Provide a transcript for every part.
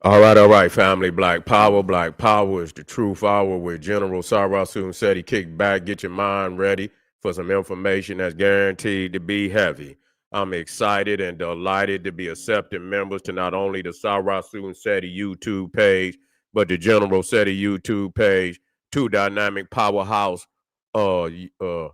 All right, family. Black Power. Black Power is the truth hour with General Sarasun said he kick back, get your mind ready for some information that's guaranteed to be heavy. I'm excited and delighted to be accepting members to not only the Sarasun Seti YouTube page, but the General Seti YouTube page, two dynamic powerhouse uh, uh,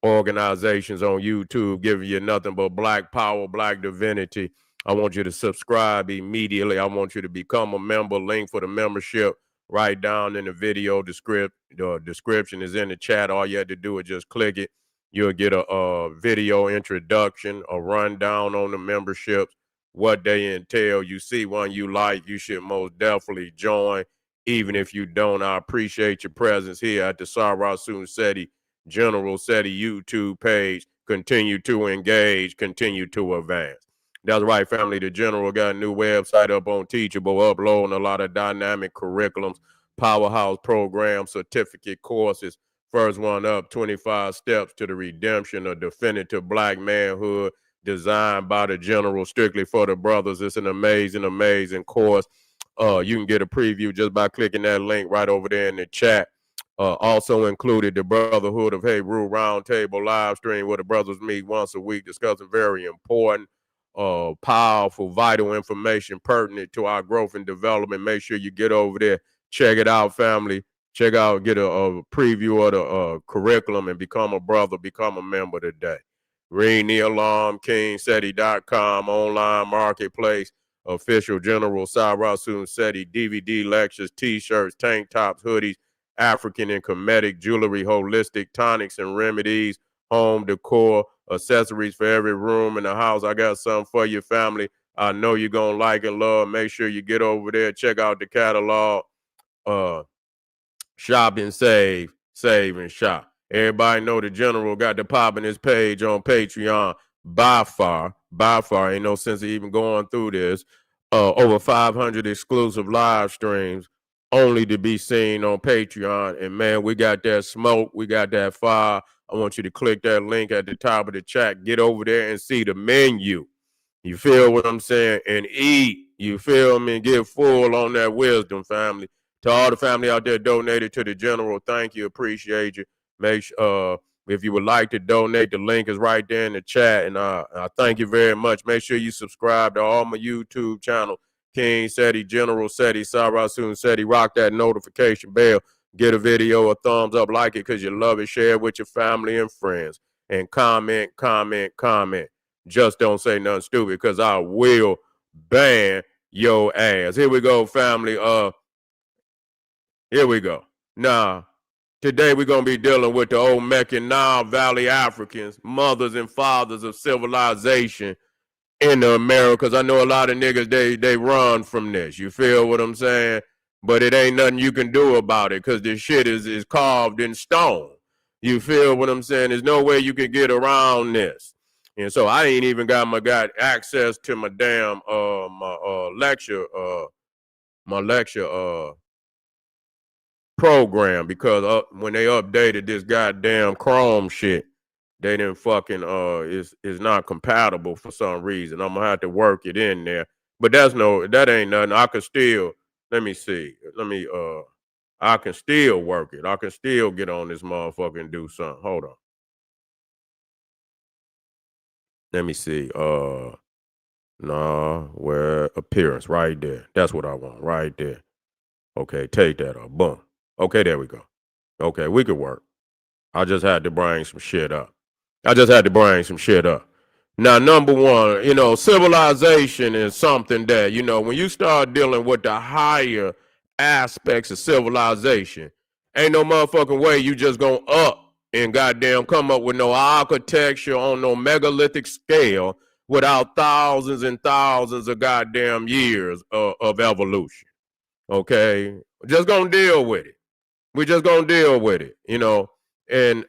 organizations on YouTube giving you nothing but black power, black divinity. I want you to subscribe immediately. I want you to become a member. Link for the membership right down in the video description. The description is in the chat. All you have to do is just click it. You'll get a video introduction, a rundown on the memberships, what they entail. You see one you like, you should most definitely join. Even if you don't, I appreciate your presence here at the Sarasun Seti General Seti YouTube page. Continue to engage, continue to advance. That's right, family. The General got a new website up on Teachable, uploading a lot of dynamic curriculums, powerhouse programs, certificate courses. First one up, 25 Steps to the Redemption of Definitive Black Manhood, designed by the General strictly for the brothers. It's an amazing, amazing course. You can get a preview just by clicking that link right over there in the chat. Also included the Brotherhood of Hey Roundtable live stream where the brothers meet once a week discussing very important powerful, vital information pertinent to our growth and development. Make sure you get over there, check it out, family. Check out, get a preview of the curriculum and become a brother, become a member today. Ring the alarm, kingseti.com, online marketplace, official General Sarasun Seti, DVD lectures, t-shirts, tank tops, hoodies, African and Kemetic jewelry, holistic tonics and remedies, home decor, accessories for every room in the house. I got something for your family. I know you're going to like and love. Make sure you get over there, check out the catalog, uh, shop and save and shop. Everybody know the General got the pop in his page on Patreon by far. Ain't no sense of even going through this. Over 500 exclusive live streams only to be seen on Patreon. And man, we got that smoke. We got that fire. I want you to click that link at the top of the chat. Get over there and see the menu. You feel what I'm saying? And eat. You feel me? Get full on that wisdom, family. To all the family out there donated to the General, thank you. Appreciate you. Make sure, if you would like to donate, the link is right there in the chat. And I thank you very much. Make sure you subscribe to all my YouTube channel. King Seti, General Seti, Sarasun Seti. Rock that notification bell. Get a video a thumbs up, like it because you love it. Share it with your family and friends. And comment, comment, comment. Just don't say nothing stupid because I will ban your ass. Here we go, family. Here we go. Now, today we're going to be dealing with the Olmekan Nile Valley Africans, mothers and fathers of civilization in the Americas. I know a lot of niggas, they run from this. You feel what I'm saying? But it ain't nothing you can do about it because this shit is carved in stone. You feel what I'm saying? There's no way you can get around this. And so I ain't even got access to my damn my lecture program because when they updated this goddamn Chrome shit, they didn't fucking is not compatible for some reason. I'm gonna have to work it in there. But that ain't nothing. I can still let me see. I can still work it. I can still get on this motherfucker and do something. Hold on. Let me see. Nah, where appearance right there. That's what I want right there. Okay, take that up. Boom. Okay, there we go. Okay, we could work. I just had to bring some shit up. Now, number one, civilization is something that, when you start dealing with the higher aspects of civilization, ain't no motherfucking way you just gonna up and goddamn come up with no architecture on no megalithic scale without thousands and thousands of goddamn years of evolution. Okay? Just gonna deal with it. We're just gonna deal with it, And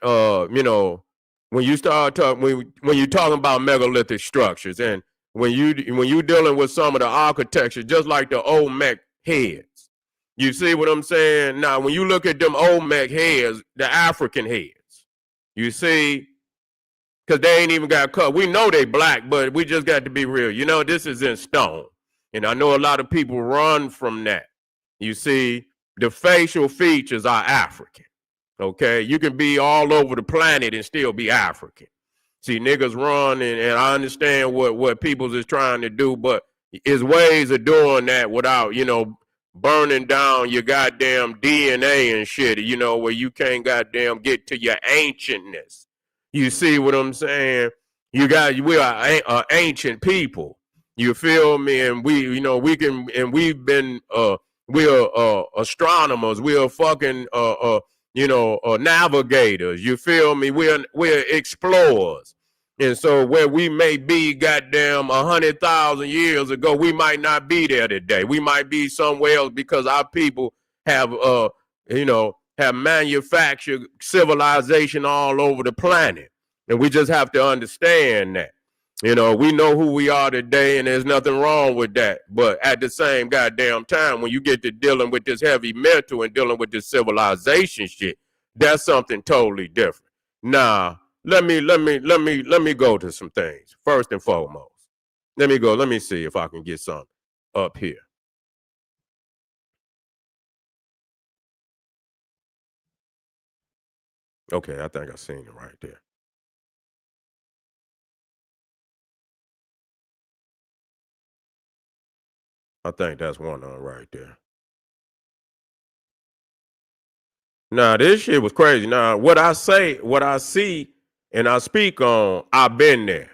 when you start talking when you're talking about megalithic structures and when you dealing with some of the architecture, just like the Olmec heads, you see what I'm saying? Now, when you look at them Olmec heads, the African heads, you see, because they ain't even got cut. We know they black, but we just got to be real. This is in stone. And I know a lot of people run from that. You see, the facial features are African. Okay, you can be all over the planet and still be African. See, niggas run, and I understand what peoples is trying to do, but is ways of doing that without, burning down your goddamn DNA and shit, where you can't goddamn get to your ancientness. You see what I'm saying? We are ancient people. You feel me? And we can, and we've been, we're astronomers. We're fucking, navigators. You feel me? We're explorers. And so where we may be, goddamn, 100,000 years ago, we might not be there today. We might be somewhere else because our people have, have manufactured civilization all over the planet. And we just have to understand that. We know who we are today, and there's nothing wrong with that. But at the same goddamn time, when you get to dealing with this heavy mental and dealing with this civilization shit, that's something totally different. Nah, let me go to some things. First and foremost, let me see if I can get something up here. Okay, I think I seen it right there. I think that's one on right there. Nah, this shit was crazy. Now, what I see, and I speak on, I've been there.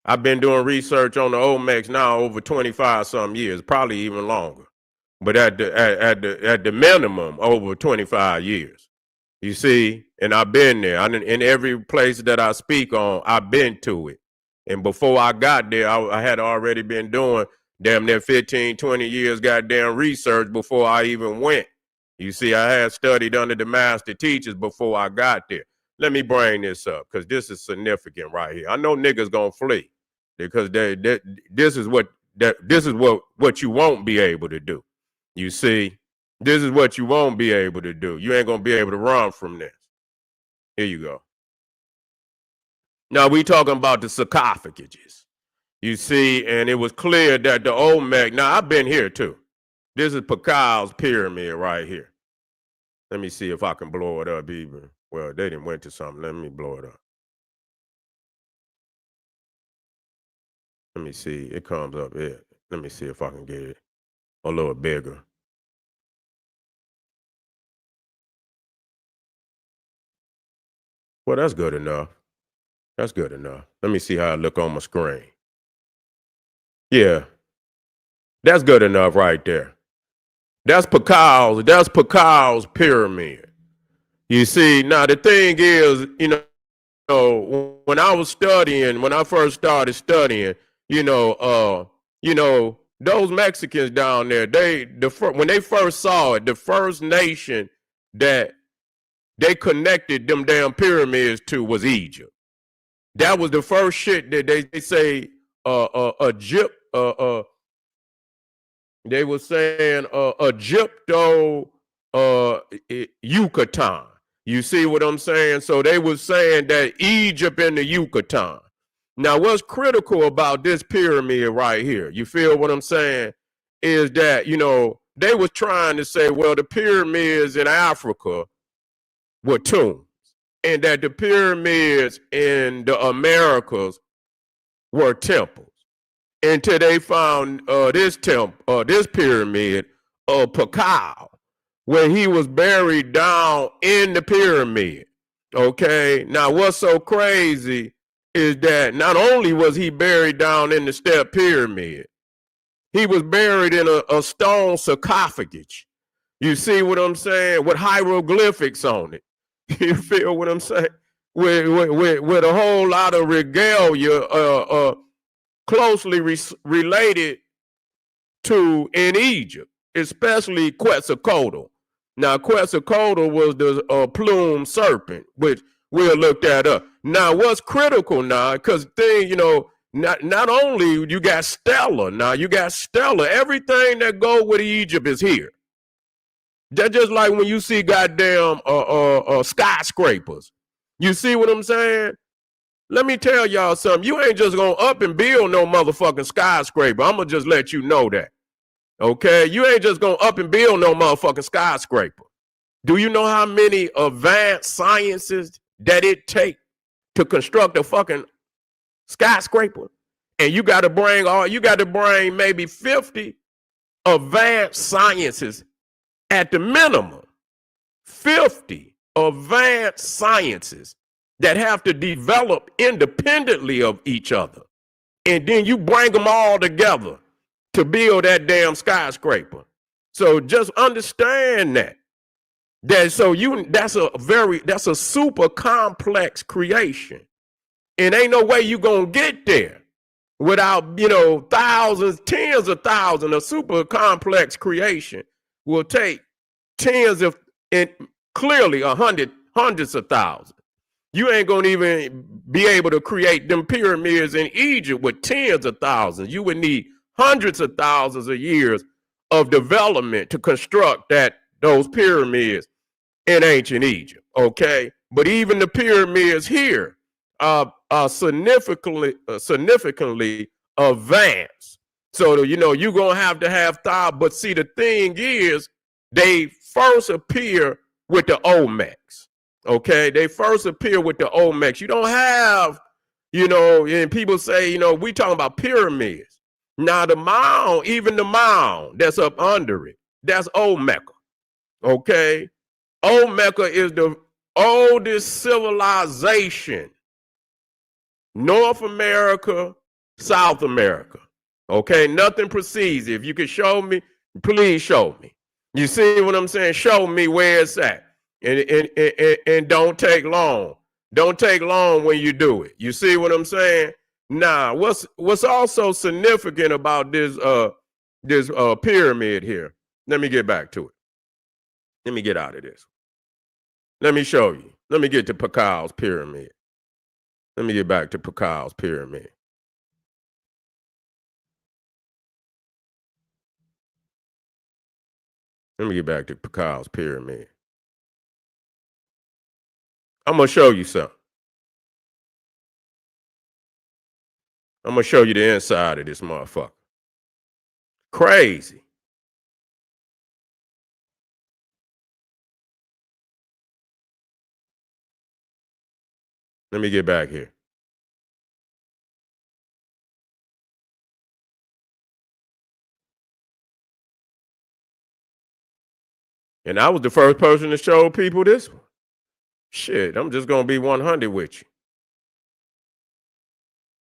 I've been doing research on the Olmecs now over 25 some years, probably even longer. But at the minimum, over 25 years. You see, and I've been there. In every place that I speak on, I've been to it. And before I got there, I had already been doing damn near 15, 20 years goddamn research before I even went. You see, I had studied under the master teachers before I got there. Let me bring this up because this is significant right here. I know niggas gonna flee because this is what you won't be able to do. You see, this is what you won't be able to do. You ain't gonna be able to run from this. Here you go. Now we talking about the sarcophages. You see, and it was clear that the Olmec. Now I've been here too. This is Pakal's pyramid right here. Let me see if I can blow it up even. Well, they didn't went to something. Let me blow it up. Let me see. It comes up here. Let me see if I can get it a little bigger. Well, that's good enough. That's good enough. Let me see how I look on my screen. Yeah, that's good enough right there. That's Pakal's pyramid. You see, now the thing is, when I was studying, when I first started studying, those Mexicans down there, when they first saw it, the first nation that they connected them damn pyramids to was Egypt. That was the first shit that they say Egypt they were saying Egypto Yucatan. You see what I'm saying? So they were saying that Egypt and the Yucatan. Now, what's critical about this pyramid right here, you feel what I'm saying, is that, they were trying to say, well, the pyramids in Africa were tombs, and that the pyramids in the Americas were temples. Until they found this pyramid of Pakal, where he was buried down in the pyramid. Okay, now what's so crazy is that not only was he buried down in the step pyramid, he was buried in a stone sarcophagus. You see what I'm saying? With hieroglyphics on it. You feel what I'm saying? With a whole lot of regalia closely related to in Egypt, especially Quetzalcoatl. Now, Quetzalcoatl was the plumed serpent, which we'll look that up. Now, what's critical now, because not only you got Stella, now you got Stella. Everything that go with Egypt is here. That's just like when you see goddamn skyscrapers. You see what I'm saying? Let me tell y'all something. You ain't just gonna up and build no motherfucking skyscraper. I'm gonna just let you know that. Okay? You ain't just gonna up and build no motherfucking skyscraper. Do you know how many advanced sciences that it takes to construct a fucking skyscraper? And you got to bring maybe 50 advanced sciences at the minimum. 50 advanced sciences that have to develop independently of each other. And then you bring them all together to build that damn skyscraper. So just understand that. That's a super complex creation. And ain't no way you gonna get there without, thousands, tens of thousands. A super complex creation will take tens of, and clearly hundreds of thousands. You ain't gonna even be able to create them pyramids in Egypt with tens of thousands. You would need hundreds of thousands of years of development to construct those pyramids in ancient Egypt. Okay, but even the pyramids here are significantly advanced. So you're gonna have to have thought. But see, the thing is, they first appear with the Olmecs. Okay, they first appear with the Olmecs. You don't have, and people say, we talking about pyramids. Now the mound, even the mound that's up under it, that's Olmeca. Okay, Olmeca is the oldest civilization. North America, South America. Okay, nothing precedes it. If you can show me, please show me. You see what I'm saying? Show me where it's at. And don't take long. Don't take long when you do it. You see what I'm saying? Now, what's also significant about this pyramid here? Let me get back to it. Let me get out of this. Let me show you. Let me get to Pakal's pyramid. Let me get back to Pakal's pyramid. Let me get back to Pakal's pyramid. I'm going to show you something. I'm going to show you the inside of this motherfucker. Crazy. Let me get back here. And I was the first person to show people this one. Shit, I'm just going to be 100 with you.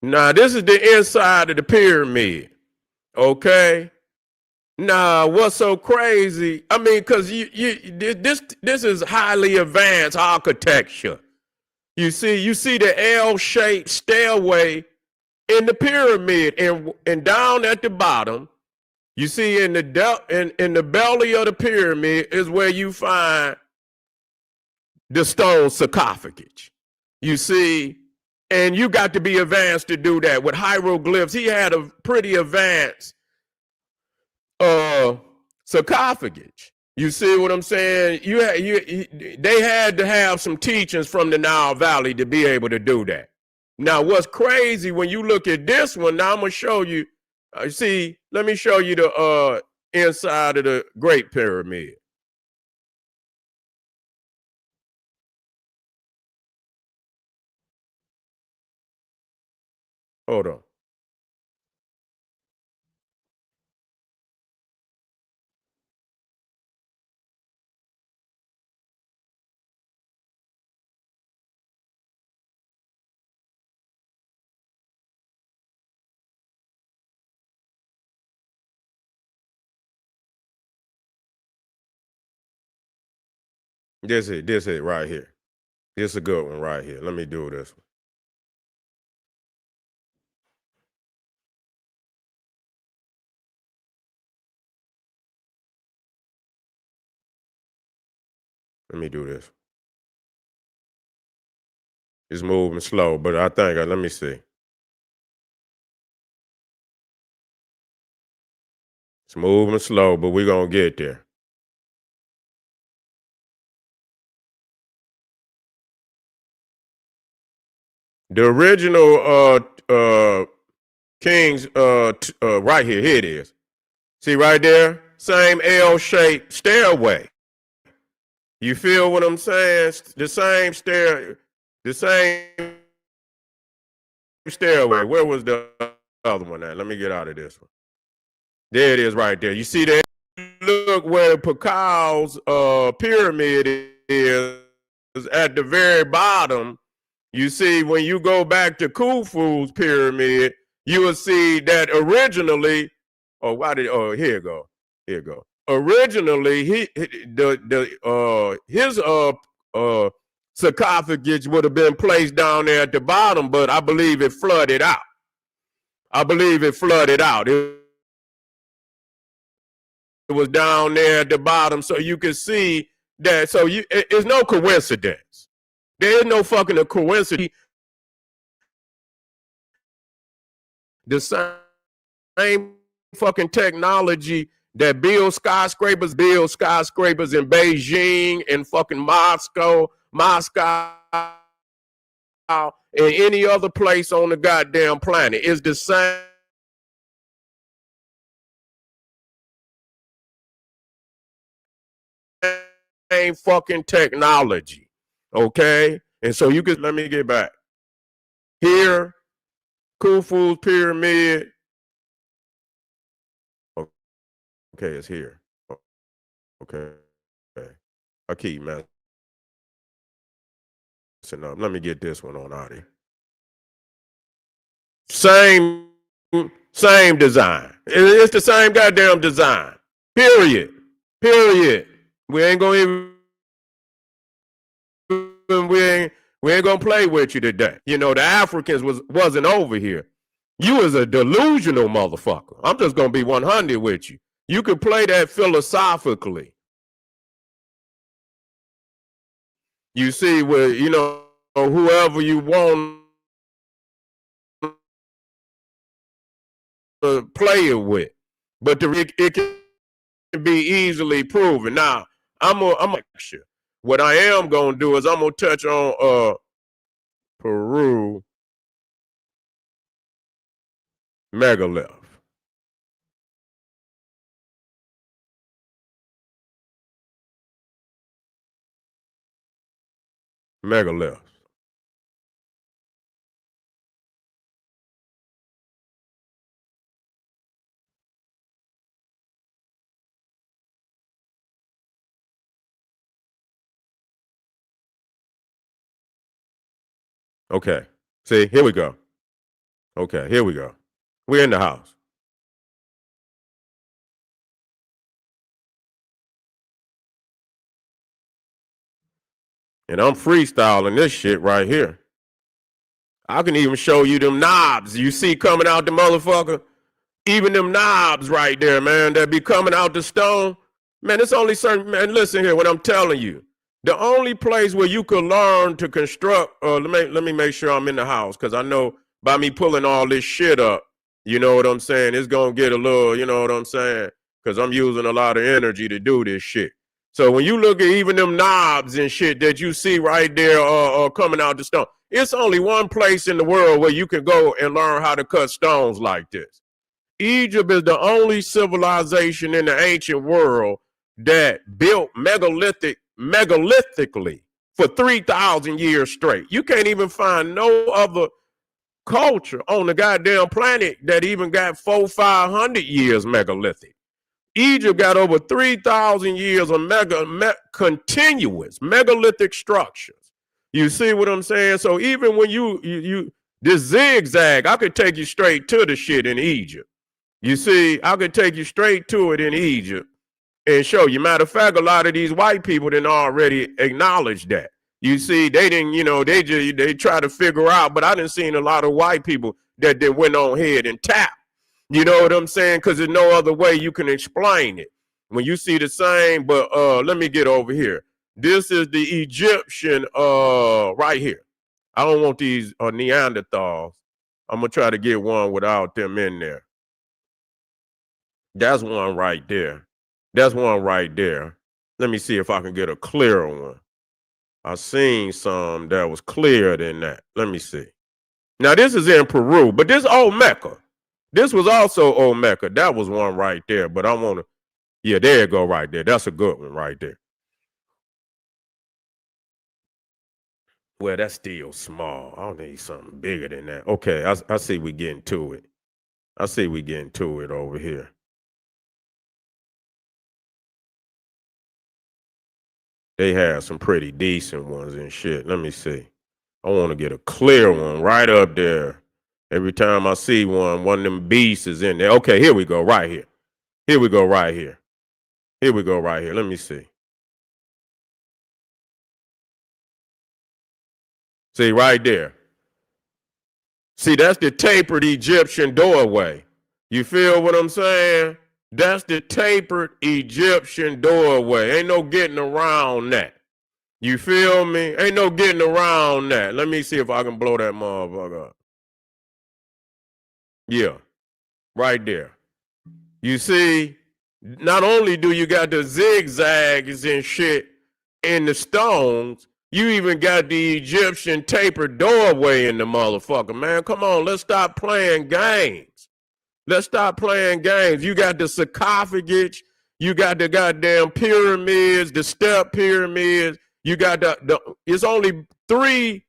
Now, this is the inside of the pyramid. Okay? Nah, what's so crazy? I mean, because this is highly advanced architecture. You see the L-shaped stairway in the pyramid, and down at the bottom, you see in the belly of the pyramid is where you find the stone sarcophagus. You see, and you got to be advanced to do that with hieroglyphs. He had a pretty advanced sarcophagus. You see what I'm saying? They had to have some teachings from the Nile Valley to be able to do that. Now, what's crazy when you look at this one? Now I'm gonna show you. See, let me show you the inside of the Great Pyramid. Hold on. This it right here. This is a good one right here. Let me do this one. Let me do this. It's moving slow, but I think let me see. It's moving slow, but we're gonna get there. The original kings right here. Here it is. See right there? Same L-shaped stairway. You feel what I'm saying? The same stairway. Where was the other one at? Let me get out of this one. There it is right there. You see that? Look where Pacal's pyramid is at the very bottom. You see, when you go back to Khufu's pyramid, you will see that originally, here you go. Here you go. Originally, his sarcophagus would have been placed down there at the bottom, but I believe it flooded out. It was down there at the bottom, so you can see that. So it's no coincidence. There is no fucking a coincidence. The same fucking technology that builds skyscrapers in Beijing and fucking Moscow, and any other place on the goddamn planet is the same fucking technology. Okay? And so you can, let me get back. Here, Khufu's pyramid. Okay, it's here. Okay. I keep messing up. Let me get this one on out here. Same design. It's the same goddamn design. Period. We ain't gonna we ain't gonna play with you today. You know, the Africans wasn't over here. You was a delusional motherfucker. I'm just gonna be 100 with you. You can play that philosophically. You see, where you know whoever you want to play it with, but it can be easily proven. Now, I'm sure. What I am gonna do is I'm gonna touch on Peru megalith. Megalith. Okay. See, here we go. Okay, here we go. We're in the house. And I'm freestyling this shit right here. I can even show you them knobs you see coming out the motherfucker. Even them knobs right there, man, that be coming out the stone. Man, it's only certain, man, listen here, what I'm telling you. The only place where you could learn to construct, let me make sure I'm in the house, because I know by me pulling all this shit up, you know what I'm saying, it's going to get a little, you know what I'm saying, because I'm using a lot of energy to do this shit. So when you look at even them knobs and shit that you see right there coming out the stone, it's only one place in the world where you can go and learn how to cut stones like this. Egypt is the only civilization in the ancient world that built megalittically for 3,000 years straight. You can't even find no other culture on the goddamn planet that even got 400-500 years megalithic. Egypt got over 3,000 years of continuous megalithic structures. You see what I'm saying? So even when you this zigzag, I could take you straight to the shit in Egypt. You see, I could take you straight to it in Egypt and show you. Matter of fact, a lot of these white people didn't already acknowledge that. You see, they didn't, you know, they try to figure out, but I didn't see a lot of white people that went on ahead and tapped. You know what I'm saying? Because there's no other way you can explain it. When you see the same, but let me get over here. This is the Egyptian right here. I don't want these Neanderthals. I'm going to try to get one without them in there. That's one right there. That's one right there. Let me see if I can get a clearer one. I seen some that was clearer than that. Let me see. Now this is in Peru, but this Olmeca. This was also Olmeca. That was one right there. But I want to, yeah, there you go right there. That's a good one right there. Well, that's still small. I need something bigger than that. Okay, I see we getting to it. I see we getting to it over here. They have some pretty decent ones and shit. Let me see. I want to get a clear one right up there. Every time I see one of them beasts is in there. Okay, here we go, right here. Here we go, right here. Here we go, right here. Let me see. See, right there. See, that's the tapered Egyptian doorway. You feel what I'm saying? That's the tapered Egyptian doorway. Ain't no getting around that. You feel me? Ain't no getting around that. Let me see if I can blow that motherfucker up. Yeah, right there. You see, not only do you got the zigzags and shit in the stones, you even got the Egyptian tapered doorway in the motherfucker, man. Come on, let's stop playing games. Let's stop playing games. You got the sarcophagus, you got the goddamn pyramids, the step pyramids. You got it's only 3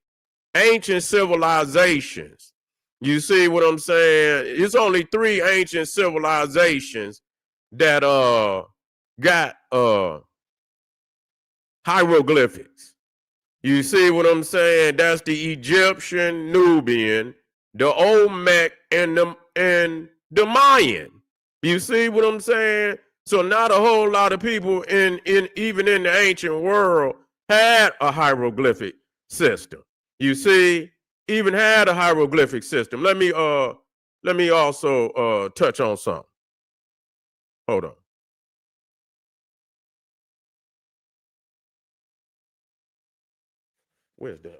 ancient civilizations. You see what I'm saying? It's only 3 ancient civilizations that got hieroglyphics. You see what I'm saying? That's the Egyptian, Nubian, the Olmec, and the Mayan. You see what I'm saying? So not a whole lot of people in even in the ancient world had a hieroglyphic system. You see, even had a hieroglyphic system. Let me also touch on something. Hold on. Where's that?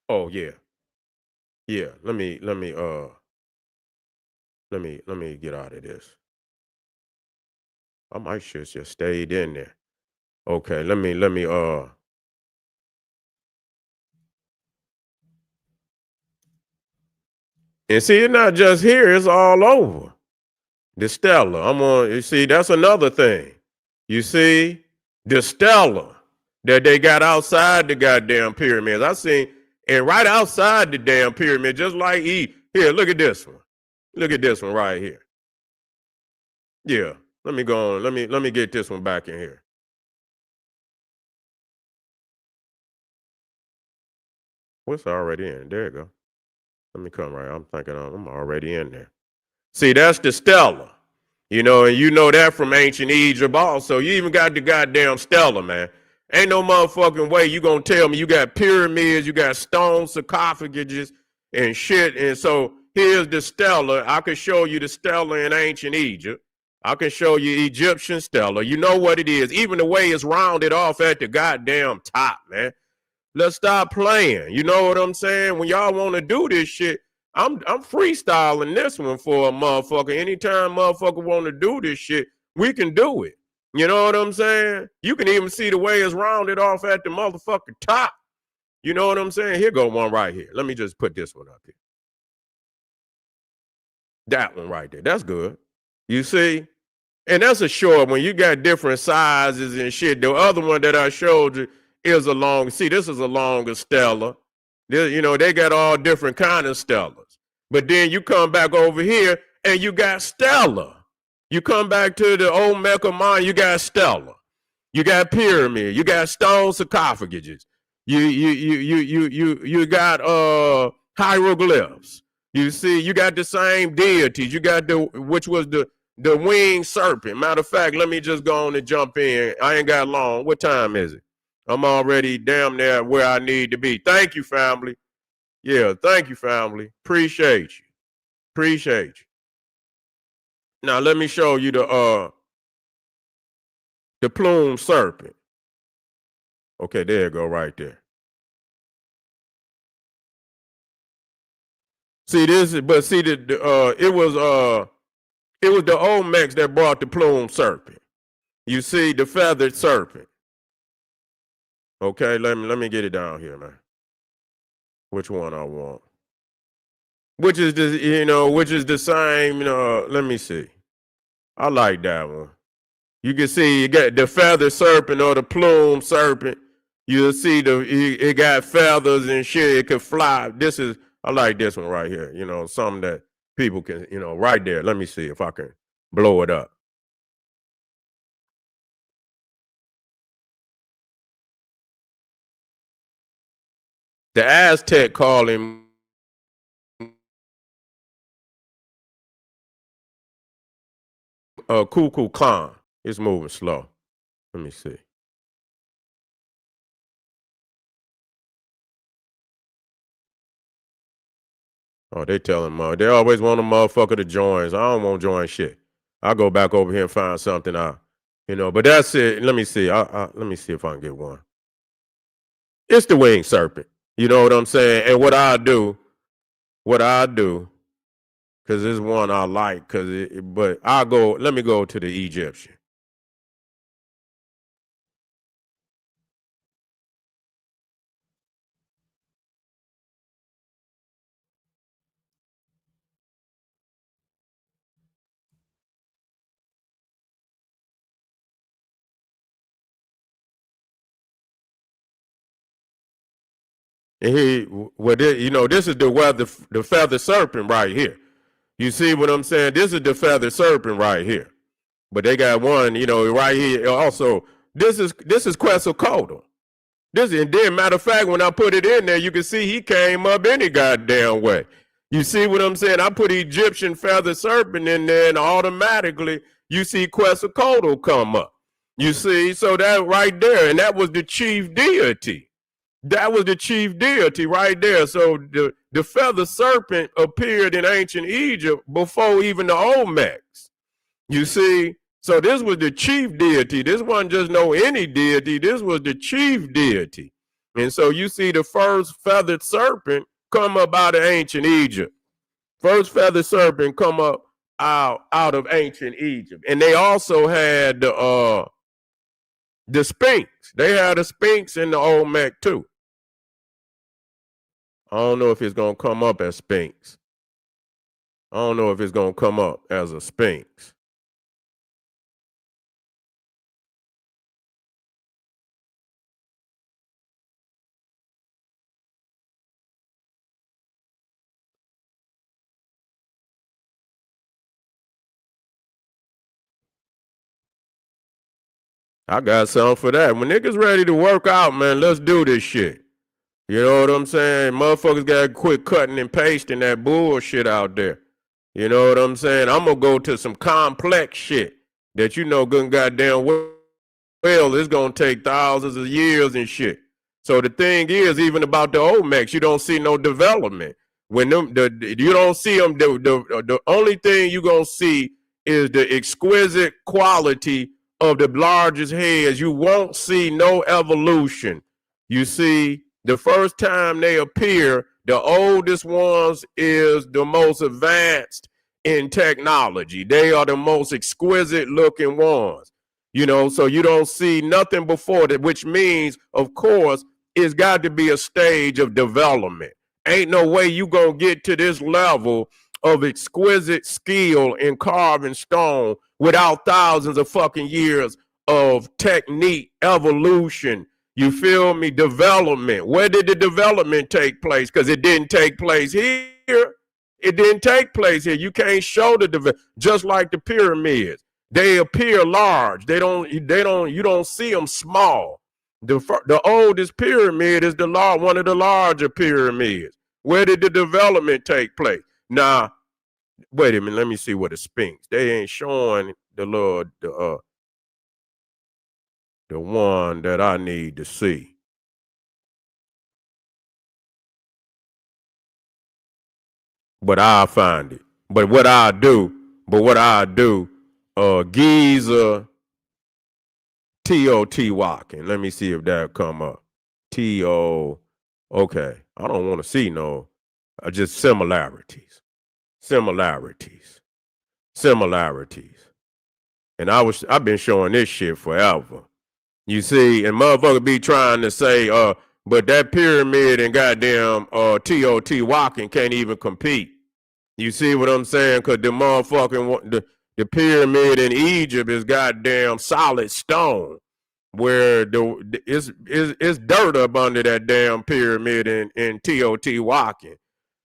Oh yeah. Yeah. Let me get out of this. I might just stayed in there. Okay, let me and see it's not just here, it's all over. The Stella. I'm on you see, that's another thing. You see, the Stella that they got outside the goddamn pyramids. I seen and right outside the damn pyramid, just like here, look at this one. Look at this one right here. Yeah. Let me go on. Let me get this one back in here. What's already in? There you go. Let me come right. I'm thinking I'm already in there. See, that's the Stella. And you know that from ancient Egypt also. You even got the goddamn Stella, man. Ain't no motherfucking way you gonna tell me you got pyramids, you got stone sarcophaguses and shit. And so here's the Stella. I can show you the Stella in ancient Egypt. I can show you Egyptian Stella. You know what it is. Even the way it's rounded off at the goddamn top, man. Let's stop playing. You know what I'm saying? When y'all want to do this shit, I'm freestyling this one for a motherfucker. Anytime motherfucker want to do this shit, we can do it. You know what I'm saying? You can even see the way it's rounded off at the motherfucking top. You know what I'm saying? Here go one right here. Let me just put this one up here. That one right there. That's good. You see? And that's a short one. You got different sizes and shit. The other one that I showed you is a long. See, this is a longer Stella. They got all different kind of Stellas. But then you come back over here and you got Stella. You come back to the old Mecca mine, you got Stella. You got pyramid. You got stone sarcophaguses. You got hieroglyphs. You see, you got the same deities. You got which was the winged serpent. Matter of fact, let me just go on and jump in. I ain't got long. What time is it? I'm already damn near where I need to be. Thank you, family. Yeah, thank you, family. Appreciate you. Appreciate you. Now let me show you the plume serpent. Okay, there you go, right there. See this, but see it was the Olmecs that brought the plume serpent. You see the feathered serpent. Okay, let me get it down here, man. Which one I want? which is the same. Let me see. I like that one. You can see you got the feather serpent or the plume serpent. You'll see it got feathers and shit. It could fly. I like this one right here. Something that people can, right there. Let me see if I can blow it up. The Aztec call him Cuckoo Khan. It's moving slow. Let me see. Oh, they telling they always want a motherfucker to join. I don't want to join shit. I'll go back over here and find something out. But that's it. Let me see. Let me see if I can get one. It's the winged serpent. You know what I'm saying? And what I do, because this one I like, but let me go to the Egyptian. And this is the feather serpent right here. You see what I'm saying? This is the feather serpent right here. But they got one, right here. Also, this is Quetzalcoatl. And then, matter of fact, when I put it in there, you can see he came up any goddamn way. You see what I'm saying? I put Egyptian feather serpent in there, and automatically you see Quetzalcoatl come up. You see, so that right there, and that was the chief deity. That was the chief deity right there. So the feather serpent appeared in ancient Egypt before even the Olmecs. You see, so this was the chief deity. This wasn't just no any deity. This was the chief deity. And so you see the first feathered serpent come up out of ancient Egypt. First feathered serpent come up out of ancient Egypt. And they also had the Sphinx. They had a Sphinx in the Olmec too. I don't know if it's going to come up as Sphinx. I don't know if it's going to come up as a Sphinx. I got something for that. When niggas ready to work out, man, let's do this shit. You know what I'm saying? Motherfuckers got to quit cutting and pasting that bullshit out there. You know what I'm saying? I'm going to go to some complex shit that good and goddamn well it's going to take thousands of years and shit. So the thing is, even about the Olmecs, you don't see no development. When you don't see them, the only thing you're going to see is the exquisite quality of the largest heads. You won't see no evolution. You see, the first time they appear, the oldest ones is the most advanced in technology. They are the most exquisite looking ones. So you don't see nothing before that, which means, of course, it's got to be a stage of development. Ain't no way you gonna get to this level of exquisite skill in carving stone without thousands of fucking years of technique, evolution. You feel me? Development. Where did the development take place? Because it didn't take place here. It didn't take place here. You can't show just like the pyramids. They appear large. You don't see them small. The oldest pyramid is one of the larger pyramids. Where did the development take place? Now, wait a minute. Let me see what the Sphinx. They ain't showing the one that I need to see. But I'll find it. But what I do, Giza Teotihuacan. Let me see if that come up. T-O, okay. I don't want to see no, just similarities. Similarities. And I've been showing this shit forever. You see, and motherfucker be trying to say, but that pyramid and goddamn Teotihuacan can't even compete. You see what I'm saying? Because the motherfucking the pyramid in Egypt is goddamn solid stone, where it's dirt up under that damn pyramid in Teotihuacan.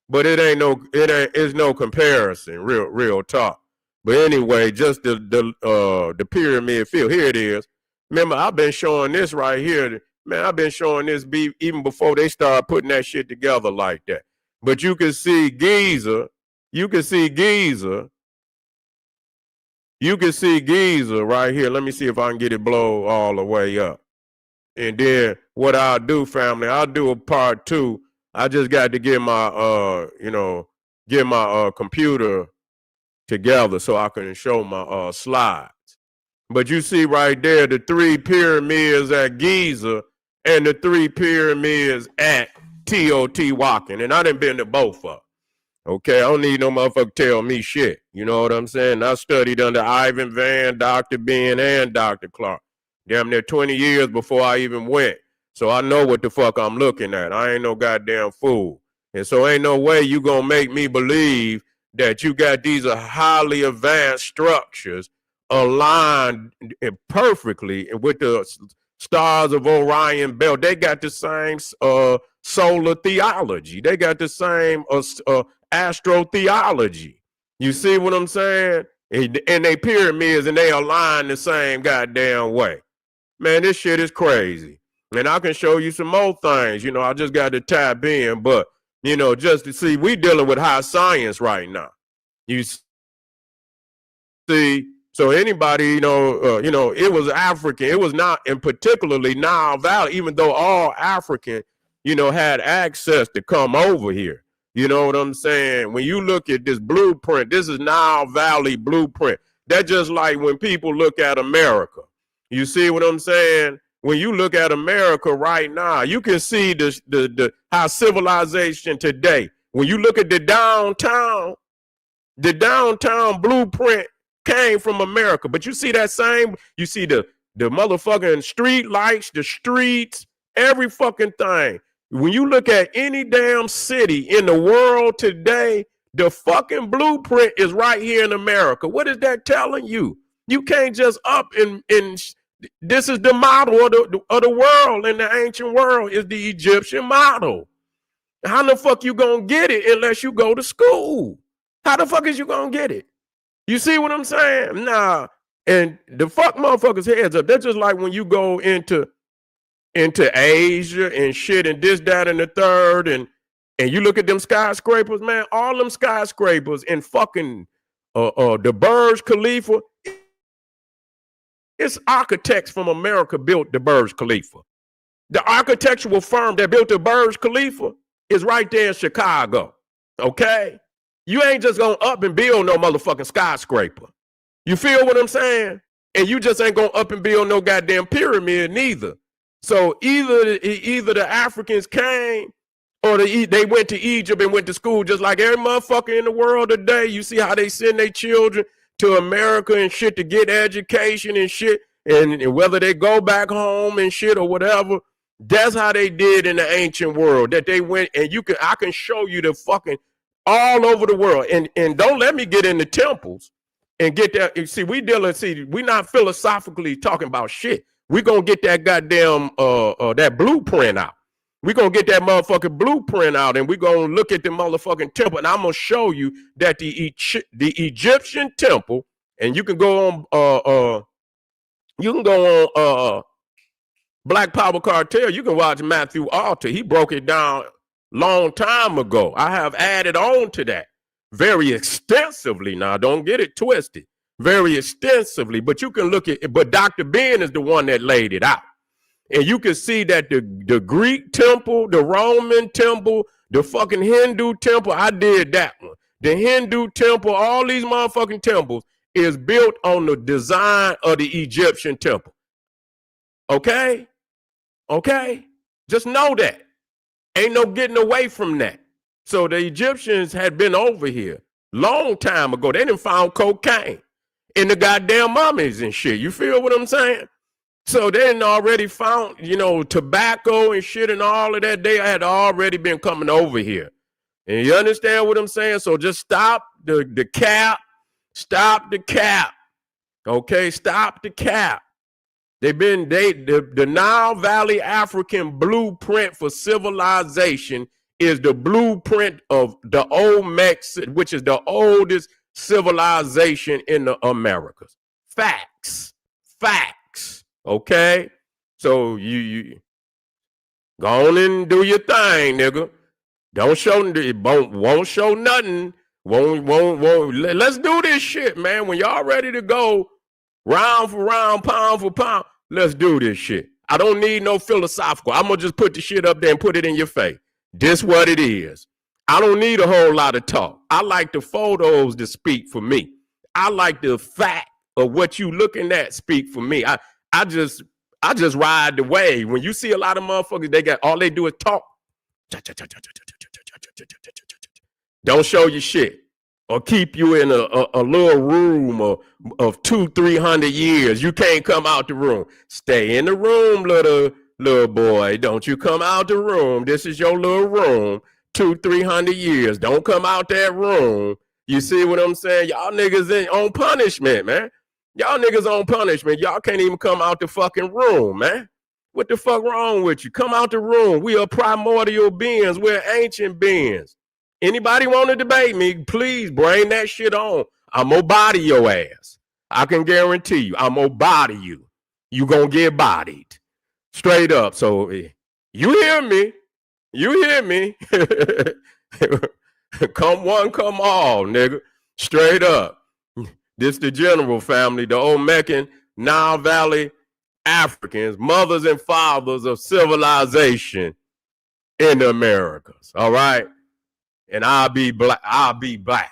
But it's no comparison, real talk. But anyway, just the pyramid field. Here it is. Remember, I've been showing this right here. Man, I've been showing this even before they started putting that shit together like that. But you can see Giza. You can see Giza. You can see Giza right here. Let me see if I can get it blow all the way up. And then what I'll do, family, I'll do a part 2. I just got to get my computer together so I can show my slides. But you see right there the 3 pyramids at Giza and the 3 pyramids at Teotihuacan. And I done been to both of them. Okay, I don't need no motherfucker tell me shit. You know what I'm saying? I studied under Ivan Van, Dr. Ben, and Dr. Clark. Damn near 20 years before I even went. So I know what the fuck I'm looking at. I ain't no goddamn fool. And so ain't no way you gonna make me believe that you got these highly advanced structures aligned perfectly with the stars of Orion belt. They got the same solar theology. They got the same astrotheology. You see what I'm saying? And they pyramids and they align the same goddamn way. Man, this shit is crazy. And I can show you some more things. You know, I just got to tap in. But, you know, just to see, we dealing with high science right now. You see, so anybody, you know, it was African. It was not, and particularly Nile Valley, even though all African, you know, had access to come over here. You know what I'm saying? When you look at this blueprint, this is Nile Valley blueprint. That's just like when people look at America. You see what I'm saying? When you look at America right now, you can see the how civilization today. When you look at the downtown blueprint came from America. But you see that same, you see the motherfucking street lights, the streets, every fucking thing. When you look at any damn city in the world today, the fucking blueprint is right here in America. What is that telling you? You can't just up in this is the model of the world in the ancient world is the Egyptian model. How the fuck you gonna get it unless you go to school? How the fuck is you gonna get it? You see what I'm saying? Nah, and the fuck motherfuckers heads up. That's just like when you go into Asia and shit and this, that, and the third, and you look at them skyscrapers, man, all them skyscrapers in fucking the Burj Khalifa, it's architects from America built the Burj Khalifa. The architectural firm that built the Burj Khalifa is right there in Chicago, okay? You ain't just gonna up and build no motherfucking skyscraper. You feel what I'm saying? And you just ain't gonna up and build no goddamn pyramid neither. So either the Africans came or they went to Egypt and went to school just like every motherfucker in the world today. You see how they send their children to America and shit to get education and shit, and whether they go back home and shit or whatever. That's how they did in the ancient world, that they went, and I can show you the fucking all over the world. And don't let me get into temples and get that. See, we not philosophically talking about shit. We gonna get that goddamn that blueprint out. We gonna get that motherfucking blueprint out, and we gonna look at the motherfucking temple, and I'm gonna show you that the Egyptian temple, and you can go on Black Power Cartel. You can watch Matthew Alter. He broke it down long time ago. I have added on to that very extensively. Now, don't get it twisted. Very extensively, but you can look at it. But Dr. Ben is the one that laid it out. And you can see that the Greek temple, the Roman temple, the fucking Hindu temple, I did that one. The Hindu temple, all these motherfucking temples is built on the design of the Egyptian temple. Okay? Okay? Just know that. Ain't no getting away from that. So the Egyptians had been over here long time ago. They done found cocaine in the goddamn mummies and shit. You feel what I'm saying? So they done already found, tobacco and shit and all of that. They had already been coming over here. And you understand what I'm saying? So just stop the cap. Stop the cap. Okay, stop the cap. The Nile Valley African blueprint for civilization is the blueprint of the Olmekan, which is the oldest civilization in the Americas. Facts. Facts. Okay? So you go on and do your thing, nigga. Don't show, won't show nothing. Won't. Let's do this shit, man. When y'all ready to go round for round, pound for pound, let's do this shit. I don't need no philosophical. I'm going to just put the shit up there and put it in your face. This what it is. I don't need a whole lot of talk. I like the photos to speak for me. I like the fact of what you looking at speak for me. I just ride the wave. When you see a lot of motherfuckers, all they do is talk. Don't show your shit or keep you in a little room of 200-300 years. You can't come out the room. Stay in the room, little boy. Don't you come out the room. This is your little room. 200-300 years. Don't come out that room. You see what I'm saying? Y'all niggas on punishment, man. Y'all niggas on punishment. Y'all can't even come out the fucking room, man. What the fuck wrong with you? Come out the room. We are primordial beings. We're ancient beings. Anybody want to debate me, please bring that shit on. I'm gonna body your ass. I can guarantee you, I'm gonna body you. You gonna get bodied. Straight up. So you hear me. You hear me. Come one, come all, nigga. Straight up. This the general family, the Olmekan, Nile Valley Africans, mothers and fathers of civilization in the Americas. All right. And I'll be black. I'll be black.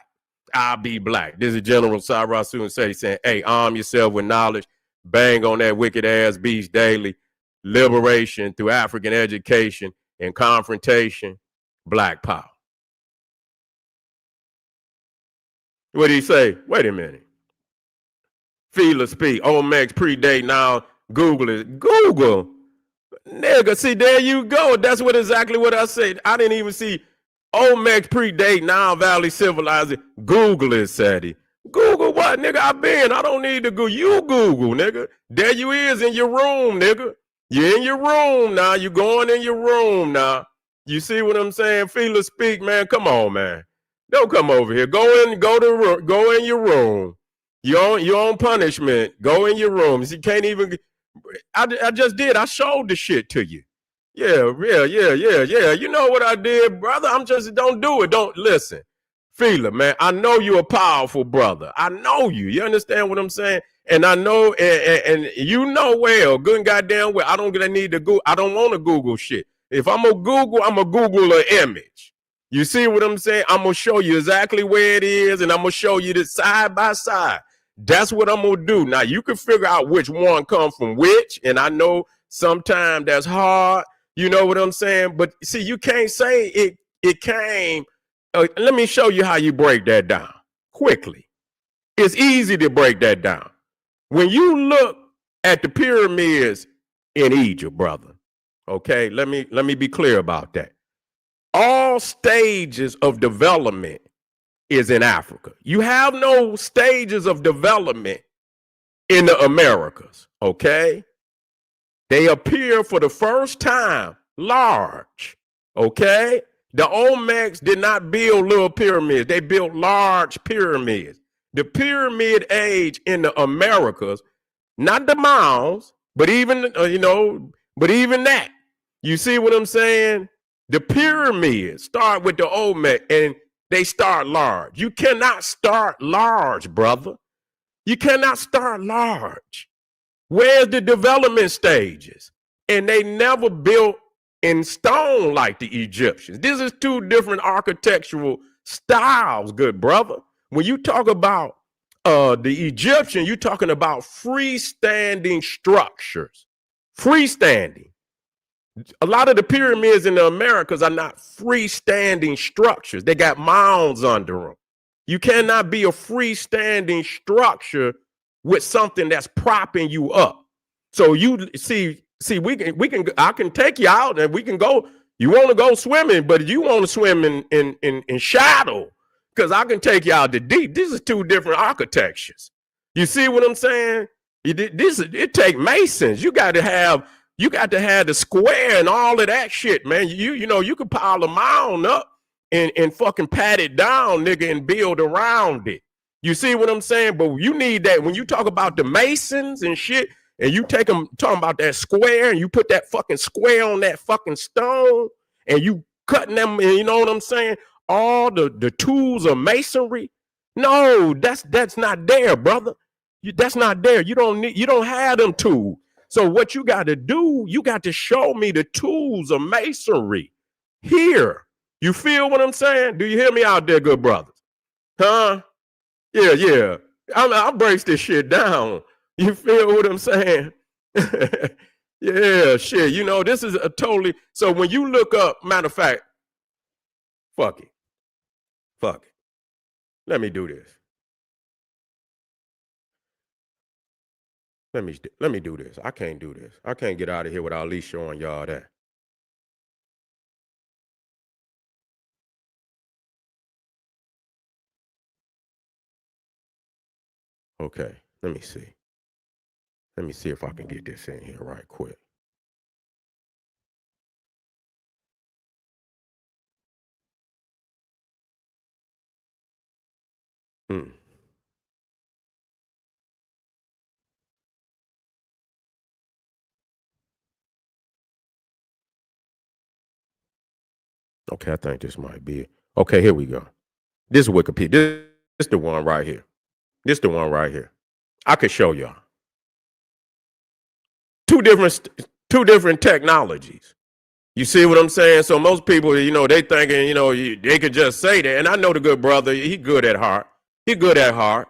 I'll be black. This is General Cyrus saying, hey, arm yourself with knowledge. Bang on that wicked ass beast daily. Liberation through African education and confrontation. Black power. What did he say? Wait a minute. Feel speak. Olmecs predate now. Google it. Google. Nigga, see, there you go. That's exactly what I said. I didn't even see Olmecs predate Nile Valley civilizing. Google it, said he. Google what, nigga? I don't need to go. You Google, nigga. There you is in your room, nigga. You're in your room now. You going in your room now. You see what I'm saying? Feel speak, man. Come on, man. Don't come over here. Go in your room. You're on punishment. Go in your room. You can't even. I just did. I showed the shit to you. Yeah. You know what I did, brother? Don't do it. Don't listen. Feel it, man. I know you're a powerful brother. I know you. You understand what I'm saying? And I know, and you know well, good and goddamn well, I don't need to go. I don't want to Google shit. If I'm going to Google an image. You see what I'm saying? I'm going to show you exactly where it is, and I'm going to show you this side by side. That's what I'm going to do. Now, you can figure out which one comes from which, and I know sometimes that's hard. You know what I'm saying? But see, you can't say it came. Let me show you how you break that down quickly. It's easy to break that down. When you look at the pyramids in Egypt, brother, okay, let me be clear about that. All stages of development is in Africa. You have no stages of development in the Americas, okay? They appear for the first time large, okay? The Olmecs did not build little pyramids. They built large pyramids. The pyramid age in the Americas, not the mounds, but even, but even that. You see what I'm saying? The pyramids start with the Olmec and they start large. You cannot start large, brother. You cannot start large. Where's the development stages? And they never built in stone like the Egyptians. This is two different architectural styles, good brother. When you talk about the Egyptian, you're talking about freestanding structures. Freestanding. A lot of the pyramids in the Americas are not freestanding structures. They got mounds under them. You cannot be a freestanding structure with something that's propping you up. So you see, I can take you out and we can go You want to go swimming, but you want to swim in shadow, because I can take you out to deep. This is two different architectures. You see what I'm saying? It take masons. You got to have the square and all of that shit, man. You know, you could pile a mound up and fucking pat it down, nigga, and build around it. You see what I'm saying? But you need that when you talk about the masons and shit, and you take them talking about that square, and you put that fucking square on that fucking stone, and you cutting them, and you know what I'm saying? All the tools of masonry. No, that's not there, brother. That's not there. You don't have them tools. So what you got to do, you got to show me the tools of masonry here. You feel what I'm saying? Do you hear me out there, good brothers? Huh? Yeah. I'll break this shit down. You feel what I'm saying? Yeah, shit. You know, this is a totally. So when you look up, matter of fact, fuck it. Let me do this. Let me do this. I can't do this. I can't get out of here without at least showing y'all that. Okay, let me see. Let me see if I can get this in here right quick. Okay, I think this might be it. Okay, here we go. This is Wikipedia. This is the one right here. This the one right here. I could show y'all. Two different technologies. You see what I'm saying? So most people, you know, they thinking, you know, they could just say that. And I know the good brother, he good at heart. He good at heart.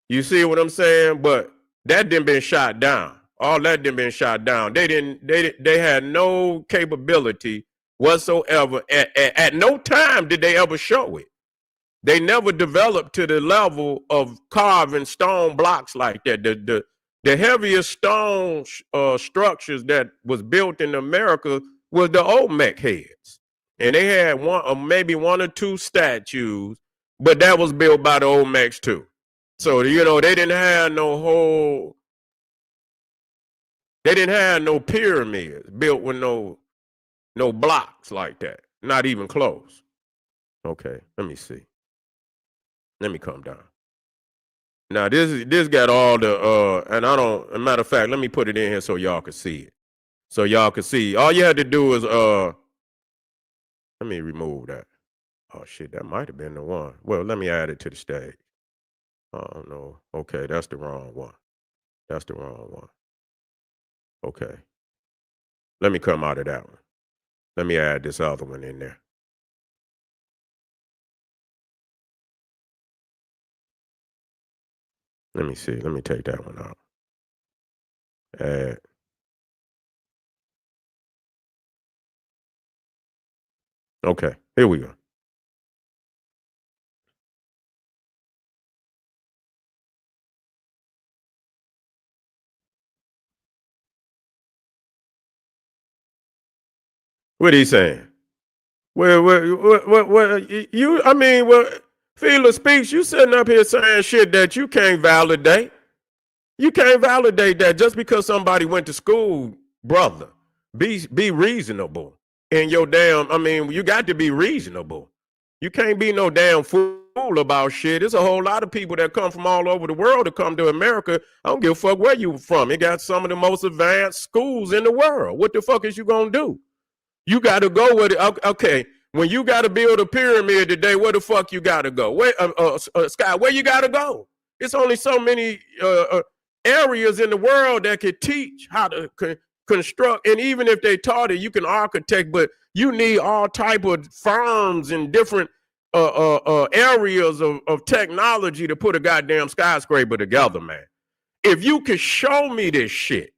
You see what I'm saying? But that didn't been shot down. All that didn't been shot down. They had no capability whatsoever. At no time did they ever show it. They never developed to the level of carving stone blocks like that. The heaviest stone structures that was built in America was the Olmecan heads. And they had maybe one or two statues, but that was built by the Olmecs too. So, you know, they didn't have no pyramids built with no blocks like that. Not even close. Okay, let me see. Let me come down. Now this got all the and I don't, as a matter of fact, let me put it in here so y'all can see it. So y'all can see. All you had to do is let me remove that. Oh shit, that might have been the one. Well, let me add it to the stage. Oh no. Okay, that's the wrong one. That's the wrong one. Okay. Let me come out of that one. Let me add this other one in there. Let me see. Let me take that one out. Add. Okay, here we go. What he saying? You, I mean, Feel of speech, you sitting up here saying shit that you can't validate. You can't validate that just because somebody went to school, brother. Be reasonable in your damn, I mean, you got to be reasonable. You can't be no damn fool about shit. There's a whole lot of people that come from all over the world to come to America. I don't give a fuck where you from. It got some of the most advanced schools in the world. What the fuck is you gonna do? You got to go with it. Okay, when you got to build a pyramid today, where the fuck you got to go? Where, Scott, where you got to go? It's only so many areas in the world that could teach how to construct. And even if they taught it, you can architect, but you need all type of firms and different areas of technology to put a goddamn skyscraper together, man. If you could show me this shit,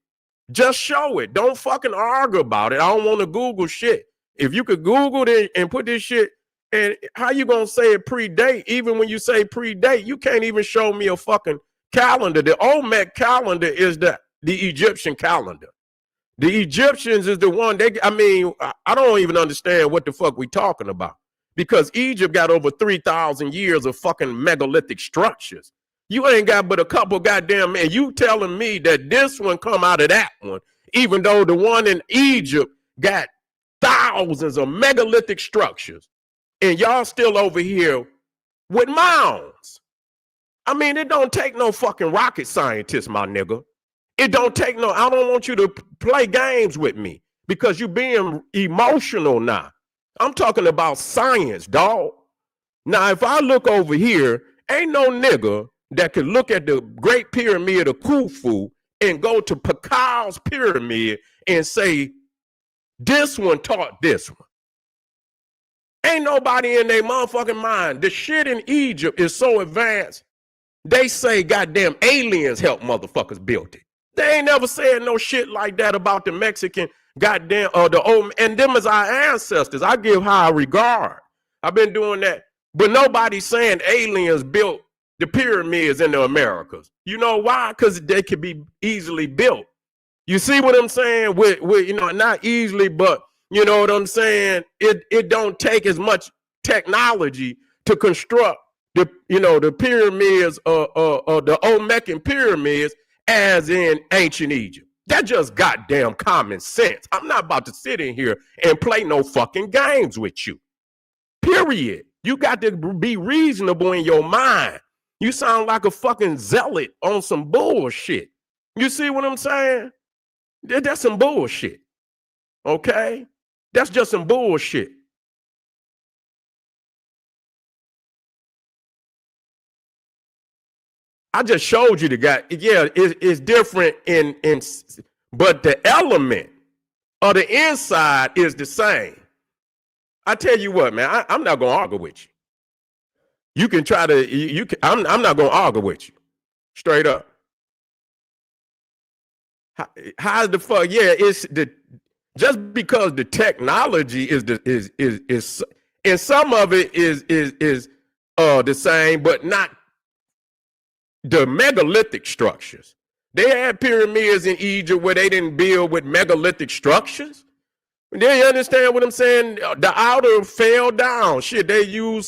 just show it. Don't fucking argue about it. I don't want to Google shit. If you could Google it and put this shit, and how you gonna say it predate? Even when you say predate, you can't even show me a fucking calendar. The Olmec calendar is the Egyptian calendar. The Egyptians is the one I don't even understand what the fuck we talking about. Because Egypt got over 3,000 years of fucking megalithic structures. You ain't got but a couple goddamn men. You telling me that this one come out of that one, even though the one in Egypt got thousands of megalithic structures, and y'all still over here with mounds. I mean, it don't take no fucking rocket scientist, my nigga. It don't take no, I don't want you to play games with me because you being emotional now. I'm talking about science, dog. Now, if I look over here, ain't no nigga that could look at the Great Pyramid of Khufu and go to Pakal's pyramid and say, this one taught this one. Ain't nobody in their motherfucking mind. The shit in Egypt is so advanced, they say goddamn aliens help motherfuckers build it. They ain't never said no shit like that about the Mexican goddamn, the old, and them as our ancestors. I give high regard. I've been doing that. But nobody's saying aliens built the pyramids in the Americas. You know why? Because they could be easily built. You see what I'm saying? With not easily, but you know what I'm saying? It don't take as much technology to construct the pyramids the Olmekan pyramids as in ancient Egypt. That's just goddamn common sense. I'm not about to sit in here and play no fucking games with you. Period. You got to be reasonable in your mind. You sound like a fucking zealot on some bullshit. You see what I'm saying? That's some bullshit. Okay? That's just some bullshit. I just showed you the guy. Yeah, it's different but the element of the inside is the same. I tell you what, man, I'm not gonna argue with you. You can try to I'm not gonna argue with you. Straight up. How's the fuck? Yeah, it's the just because the technology is and some of it is the same, but not the megalithic structures. They had pyramids in Egypt where they didn't build with megalithic structures. Do you understand what I'm saying? The outer fell down. Shit, they used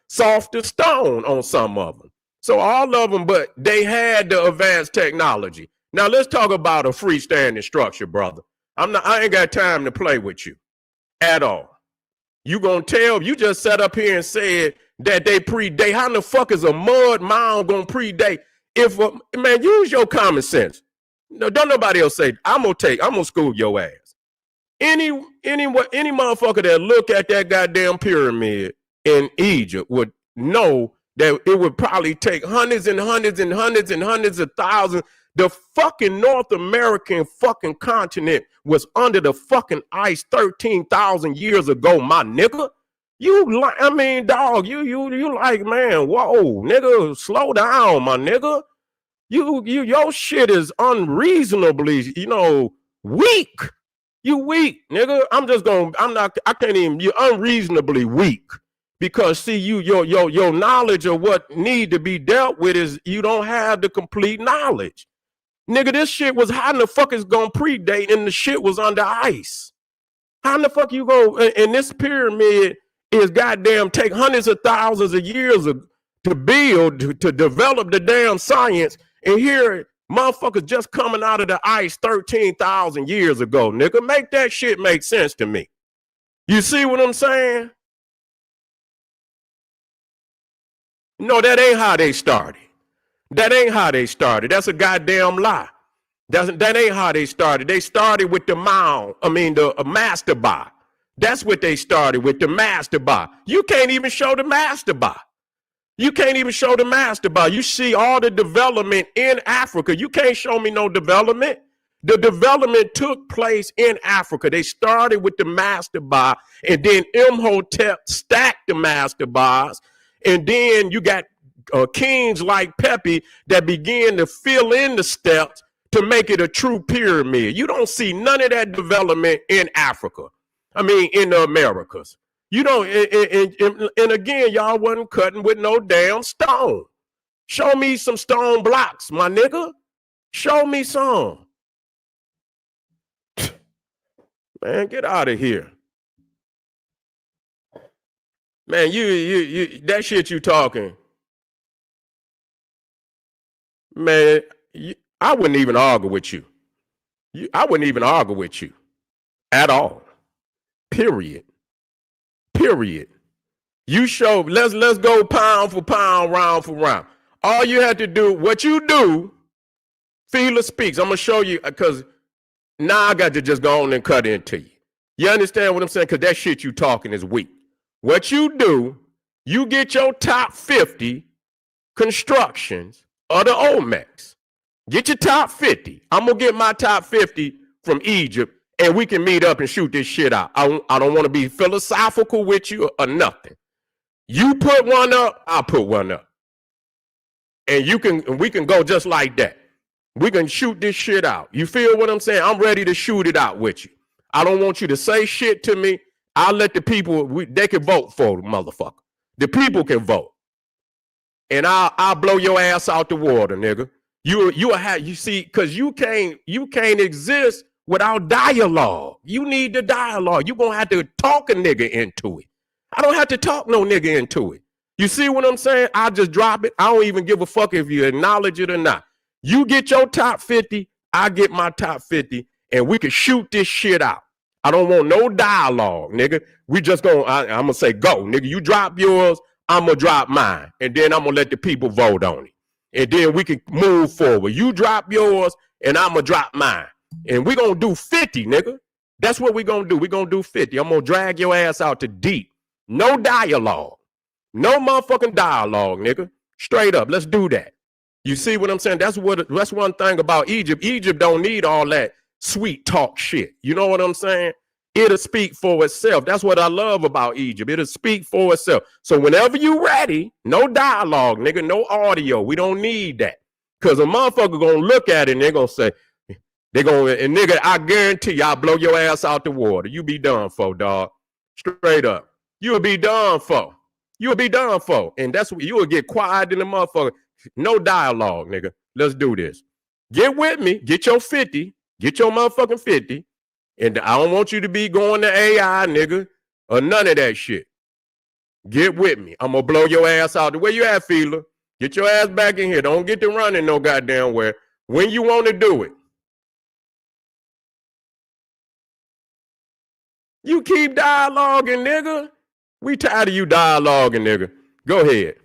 softer stone on some of them. So all of them, but they had the advanced technology. Now let's talk about a freestanding structure, brother. I ain't got time to play with you at all. You gonna tell, you just sat up here and said that they predate. How the fuck is a mud mound gonna predate? If man, use your common sense. No, don't nobody else say, I'm gonna school your ass. Any motherfucker that look at that goddamn pyramid in Egypt would know that it would probably take hundreds and hundreds and hundreds and hundreds of thousands. The fucking North American fucking continent was under the fucking ice 13,000 years ago, my nigga. Dog, you like, man, whoa, nigga, slow down, my nigga. Your shit is unreasonably, weak. You weak, nigga. I can't even, you're unreasonably weak. Because see, your knowledge of what need to be dealt with is you don't have the complete knowledge. Nigga, this shit was, how in the fuck is gonna predate and the shit was under ice? How in the fuck you go, and this pyramid is goddamn take hundreds of thousands of years to build, to develop the damn science, and here motherfuckers just coming out of the ice 13,000 years ago, nigga. Make that shit make sense to me. You see what I'm saying? No, that ain't how they started. That ain't how they started. That's a goddamn lie. That ain't how they started. They started with the mound. The mastaba. That's what they started with, the mastaba. You can't even show the mastaba. You can't even show the mastaba. You see all the development in Africa. You can't show me no development. The development took place in Africa. They started with the mastaba, and then Imhotep stacked the mastabas, and then you got kings like Pepi that began to fill in the steps to make it a true pyramid. You don't see none of that development in Africa. In the Americas. You don't, and again, y'all wasn't cutting with no damn stone. Show me some stone blocks, my nigga. Show me some. Man, get out of here. Man, you that shit you talking. Man, I wouldn't even argue with you. I wouldn't even argue with you at all. Period. Period. You show, let's go pound for pound, round for round. All you have to do, what you do, Feeler speaks. I'm gonna show you because now I got to just go on and cut into you. You understand what I'm saying? Because that shit you talking is weak. What you do, you get your top 50 constructions of the Olmecs. Get your top 50. I'm going to get my top 50 from Egypt, and we can meet up and shoot this shit out. I don't want to be philosophical with you or nothing. You put one up, I'll put one up. And we can go just like that. We can shoot this shit out. You feel what I'm saying? I'm ready to shoot it out with you. I don't want you to say shit to me. I'll let the people, they can vote for the motherfucker. The people can vote. And I'll blow your ass out the water, nigga. You see, because you can't exist without dialogue. You need the dialogue. You're gonna have to talk a nigga into it. I don't have to talk no nigga into it. You see what I'm saying? I just drop it. I don't even give a fuck if you acknowledge it or not. You get your top 50, I get my top 50, and we can shoot this shit out. I don't want no dialogue, nigga. We just I'm gonna say go, nigga. You drop yours, I'm gonna drop mine, and then I'm gonna let the people vote on it. And then we can move forward. You drop yours, and I'm gonna drop mine. And we gonna do 50, nigga. That's what we gonna do. We gonna do 50. I'm gonna drag your ass out to deep. No dialogue. No motherfucking dialogue, nigga. Straight up. Let's do that. You see what I'm saying? That's one thing about Egypt. Egypt don't need all that sweet talk shit. You know what I'm saying? It'll speak for itself. That's what I love about Egypt. It'll speak for itself. So whenever you ready, no dialogue, nigga, no audio. We don't need that. Because a motherfucker gonna look at it and they're gonna say, and nigga, I guarantee you, I'll blow your ass out the water. You be done for, dog. Straight up. You'll be done for. You'll be done for. And that's what you will get quiet in the motherfucker. No dialogue, nigga. Let's do this. Get with me. Get your 50. Get your motherfucking 50. And I don't want you to be going to AI, nigga, or none of that shit. Get with me. I'm going to blow your ass out. Where you at, Feeler? Get your ass back in here. Don't get to running no goddamn where. When you want to do it. You keep dialoguing, nigga. We tired of you dialoguing, nigga. Go ahead.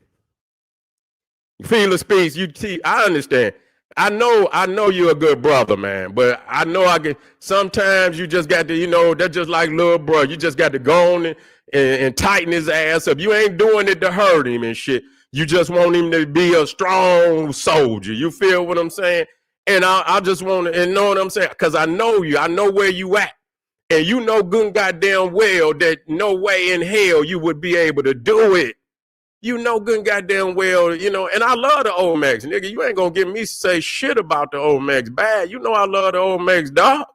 Feeler speaks. I understand. I know you're a good brother, man, but I know sometimes you just got to, that's just like little bro. You just got to go on and tighten his ass up. You ain't doing it to hurt him and shit. You just want him to be a strong soldier. You feel what I'm saying? And I just want to, know what I'm saying? Because I know you. I know where you at. And you know good goddamn well that no way in hell you would be able to do it. You know good goddamn well, and I love the Olmecs, nigga. You ain't gonna get me say shit about the Olmecs bad. You know I love the Olmecs, dog.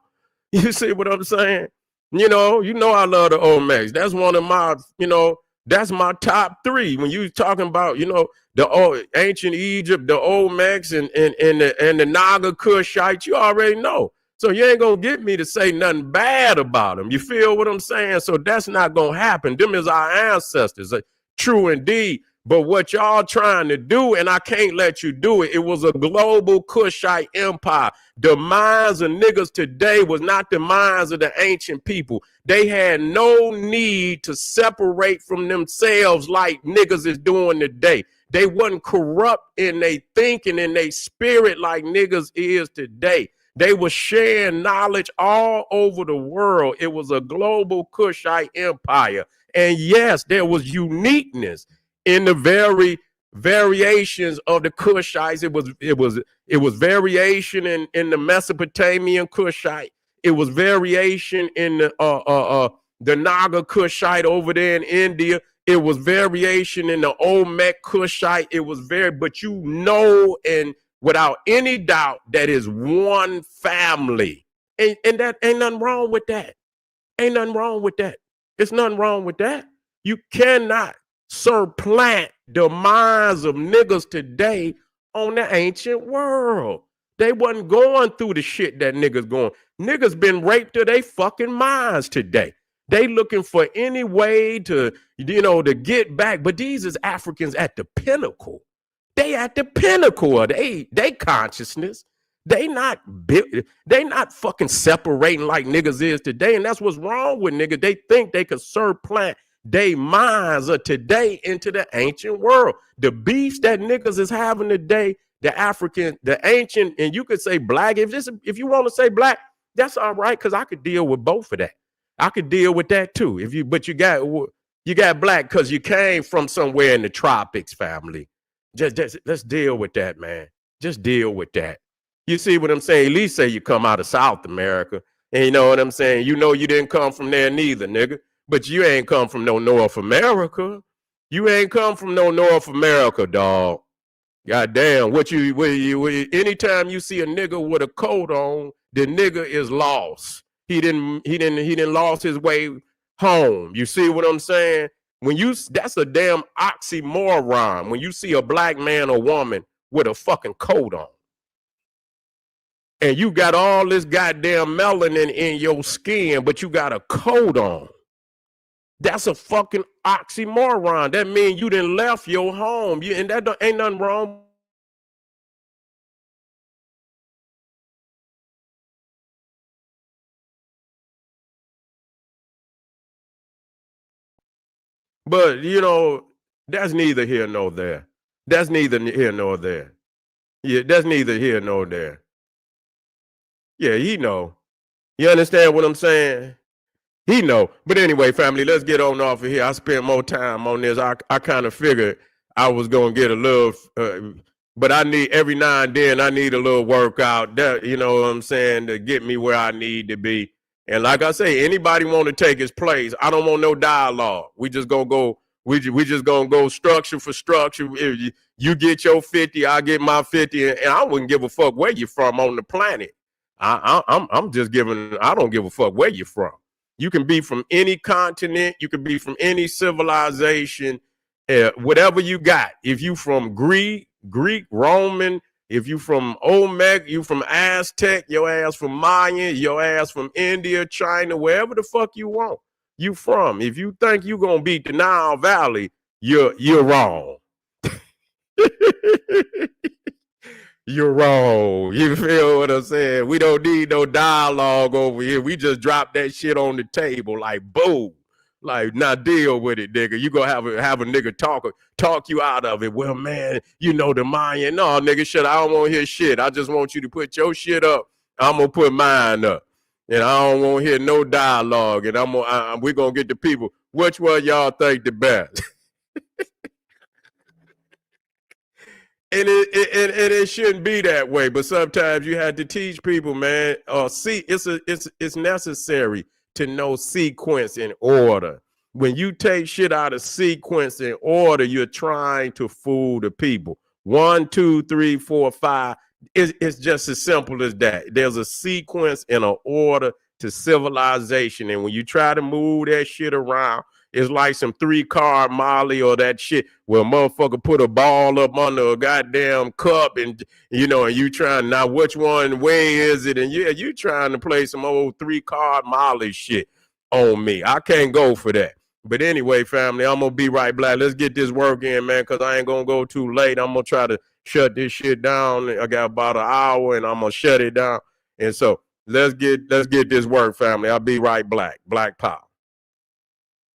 You see what I'm saying? You know I love the Olmecs. That's one of my, that's my top 3. When you talking about, the ancient Egypt, the Olmecs and the Naga Kushites, you already know. So you ain't gonna get me to say nothing bad about them. You feel what I'm saying? So that's not gonna happen. Them is our ancestors. True indeed. But what y'all trying to do, and I can't let you do it, it was a global Kushite empire. The minds of niggas today was not the minds of the ancient people. They had no need to separate from themselves like niggas is doing today. They wasn't corrupt in their thinking and their spirit like niggas is today. They were sharing knowledge all over the world. It was a global Kushite empire. And yes, there was uniqueness in the very variations of the Kushites. It was variation in the Mesopotamian Kushite. It was variation in the Naga Kushite over there in India. It was variation in the Olmec Kushite. It was but and without any doubt, that is one family. And that ain't nothing wrong with that. Ain't nothing wrong with that. It's nothing wrong with that. You cannot supplant the minds of niggas today on the ancient world. They wasn't going through the shit that niggas going. Niggas been raped to their fucking minds today. They looking for any way to, to get back. But these is Africans at the pinnacle. They at the pinnacle of they consciousness. They not fucking separating like niggas is today. And that's what's wrong with niggas. They think they could supplant they minds of today into the ancient world. The beefs that niggas is having today, the African, the ancient, and you could say black. If you want to say black, that's all right, because I could deal with both of that. I could deal with that too. But you got black because you came from somewhere in the tropics, family. Just let's deal with that, man. Just deal with that. You see what I'm saying? At least say you come out of South America. And you know what I'm saying? You know you didn't come from there neither, nigga. But you ain't come from no North America. You ain't come from no North America, dog. Goddamn, anytime you see a nigga with a coat on, the nigga is lost. He didn't lost his way home. You see what I'm saying? That's a damn oxymoron when you see a black man or woman with a fucking coat on. And you got all this goddamn melanin in your skin, but you got a coat on. That's a fucking oxymoron. That means you done left your home. And that ain't nothing wrong. But, that's neither here nor there. That's neither here nor there. Yeah, that's neither here nor there. Yeah, he know. You understand what I'm saying? He know. But anyway, family, let's get on off of here. I spent more time on this. I kind of figured I was going to get a little, but I need, every now and then, I need a little workout, that, you know what I'm saying, to get me where I need to be. And like I say, anybody want to take his place, I don't want no dialogue. We just going to go, we just going to go structure for structure. If you get your 50, I get my 50, and I wouldn't give a fuck where you're from on the planet. I'm just giving, I don't give a fuck where you're from. You can be from any continent. You can be from any civilization, whatever you got. If you from Greek, Roman, if you from Olmec, you from Aztec, your ass from Mayan, your ass from India, China, wherever the fuck you want, you from. If you think you gonna beat the Nile Valley, you're wrong. You're wrong. You feel what I'm saying? We don't need no dialogue over here. We just drop that shit on the table like boom. Like, now deal with it, nigga. You gonna have a nigga talk you out of it. Well, man, the Mayan. No, nigga, shit, I don't want to hear shit. I just want you to put your shit up. I'm gonna put mine up. And I don't want to hear no dialogue. And we're gonna get the people. Which one y'all think the best? And it shouldn't be that way, but sometimes you have to teach people, man. It's necessary to know sequence and order. When you take shit out of sequence and order, you're trying to fool the people. 1, 2, 3, 4, 5. It's just as simple as that. There's a sequence and an order to civilization, and when you try to move that shit around, it's like some 3-card Molly or that shit where a motherfucker put a ball up under a goddamn cup and you trying, now which one way is it? And you trying to play some old 3-card Molly shit on me. I can't go for that. But anyway, family, I'm going to be right back. Let's get this work in, man, because I ain't going to go too late. I'm going to try to shut this shit down. I got about an hour and I'm going to shut it down. And so let's get this work, family. I'll be right back. Black Power.